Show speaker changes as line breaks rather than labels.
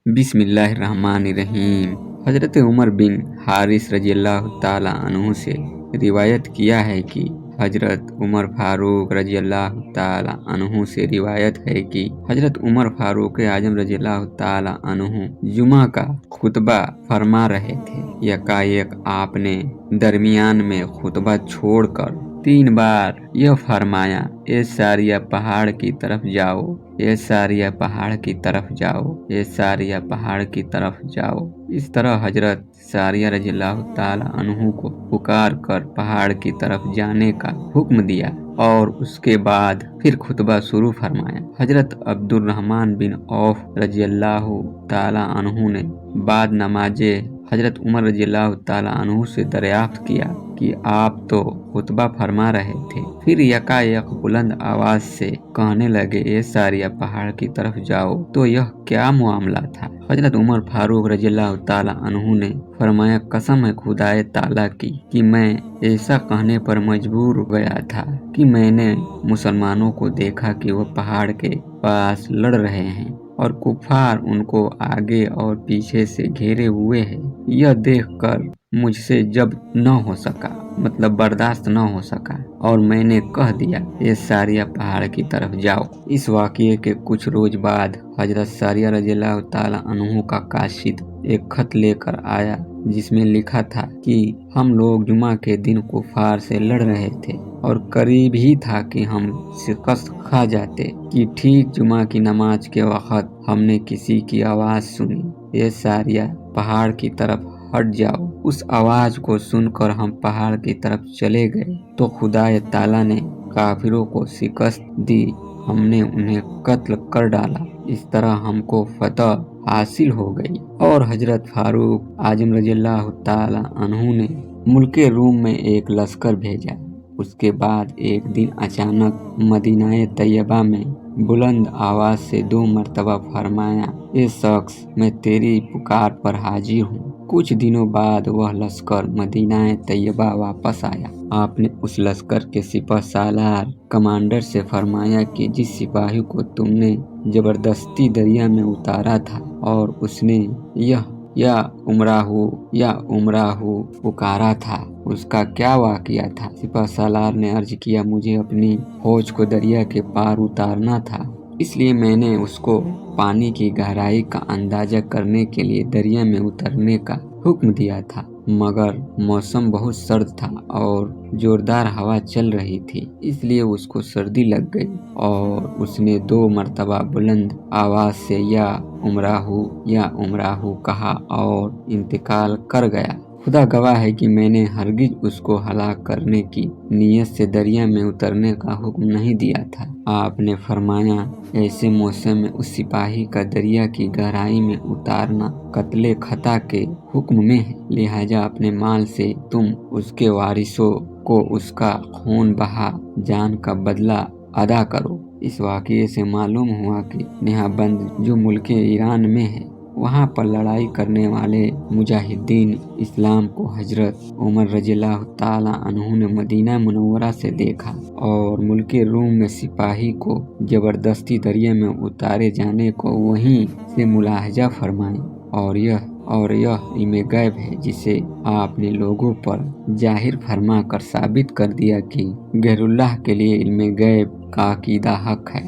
बिस्मिल्लाहिर्रहमानिर्रहीम। हज़रत उमर बिन हारिस रज़ियल्लाहु ताला अन्हु से रिवायत किया है कि हज़रत उमर फारूक रज़ियल्लाहु ताला अन्हु से रिवायत है कि हज़रत उमर फारूक आजम रज़ियल्लाहु ताला अन्हु जुमा का खुतबा फरमा रहे थे। यकायक आपने दरमियान में खुतबा छोड़कर 3 बार यह फरमाया, ए सारिया पहाड़ की तरफ जाओ, ए सारिया पहाड़ की तरफ जाओ, ए सारिया पहाड़ की तरफ जाओ। इस तरह हजरत सारिया रज़ियल्लाहु ताला अन्हु को पुकार कर पहाड़ की तरफ जाने का हुक्म दिया और उसके बाद फिर खुतबा शुरू फरमाया। हजरत अब्दुर्रहमान बिन औफ रज़ियल्लाहु ताला अन्हु ने बाद नमाजे हजरत उमर रज़ियल्लाहु ताला अन्हु से दरियाफ्त किया कि आप तो खुतबा फरमा रहे थे, फिर यकायक बुलंद आवाज से कहने लगे, ए सारिया पहाड़ की तरफ जाओ, तो यह क्या मामला था? हजरत उमर फारूक रज़ियल्लाहु ताला अन्हु ने फरमाया, कसम है खुदाए ताला की कि मैं ऐसा कहने पर मजबूर हो गया था कि मैंने मुसलमानों को देखा कि वह पहाड़ के पास लड़ रहे हैं और कुफार उनको आगे और पीछे से घेरे हुए हैं। यह देखकर मुझसे जब न हो सका, मतलब बर्दाश्त न हो सका और मैंने कह दिया, ये सारिया पहाड़ की तरफ जाओ। इस वाक़ये के कुछ रोज बाद हजरत सारिया रज़ियल्लाहु ताला अन्हु का काशिद एक खत लेकर आया जिसमें लिखा था कि हम लोग जुमा के दिन कुफार से लड़ रहे थे और करीब ही था कि हम शिकस्त खा जाते कि ठीक जुमा की नमाज के वक़्त हमने किसी की आवाज़ सुनी, ये सारिया पहाड़ की तरफ हट जाओ। उस आवाज़ को सुनकर हम पहाड़ की तरफ चले गए तो खुदाए ताला ने काफिरों को शिकस्त दी, हमने उन्हें कत्ल कर डाला। इस तरह हमको फतह हासिल हो गई और हजरत फारूक आजम रज़ियल्लाहु ताला अन्हु ने मुल्के रूम में एक लश्कर भेजा। उसके बाद एक दिन अचानक मदीनाए तैयबा में बुलंद आवाज से 2 मरतबा फरमाया, ए शख्स मैं तेरी पुकार पर हाजिर हूँ। कुछ दिनों बाद वह लश्कर मदीनाए तैयबा वापस आया। आपने उस लश्कर के सिपह सालार कमांडर से फरमाया कि जिस सिपाही को तुमने जबरदस्ती दरिया में उतारा था और उसने या उमराहू पुकारा था, उसका क्या वाक़या था? सिपह सालार ने अर्ज किया, मुझे अपनी फौज को दरिया के पार उतारना था, इसलिए मैंने उसको पानी की गहराई का अंदाजा करने के लिए दरिया में उतरने का हुक्म दिया था, मगर मौसम बहुत सर्द था और जोरदार हवा चल रही थी, इसलिए उसको सर्दी लग गई और उसने 2 मरतबा बुलंद आवाज से या उमराहू कहा और इंतकाल कर गया। खुदा गवाह है कि मैंने हरगिज उसको हलाक करने की नीयत से दरिया में उतरने का हुक्म नहीं दिया था। आपने फरमाया, ऐसे मौसम में उस सिपाही का दरिया की गहराई में उतारना कत्ले खता के हुक्म में है, लिहाजा अपने माल से तुम उसके वारिसों को उसका खून बहा जान का बदला अदा करो। इस वाक़ये से मालूम हुआ कि नेहाबंद जो मुल्क ईरान में है, वहाँ पर लड़ाई करने वाले मुजाहिदीन इस्लाम को हजरत उमर रज़ियल्लाहु ताला अन्हु ने मदीना मुनव्वरा से देखा और मुल्क रूम में सिपाही को जबरदस्ती दरिया में उतारे जाने को वहीं से मुलाहजा फरमाई और यह इल्म गैब है जिसे आपने लोगों पर जाहिर फरमा कर साबित कर दिया कि गैरुल्लाह के लिए इल्म गैब का अकीदा हक है।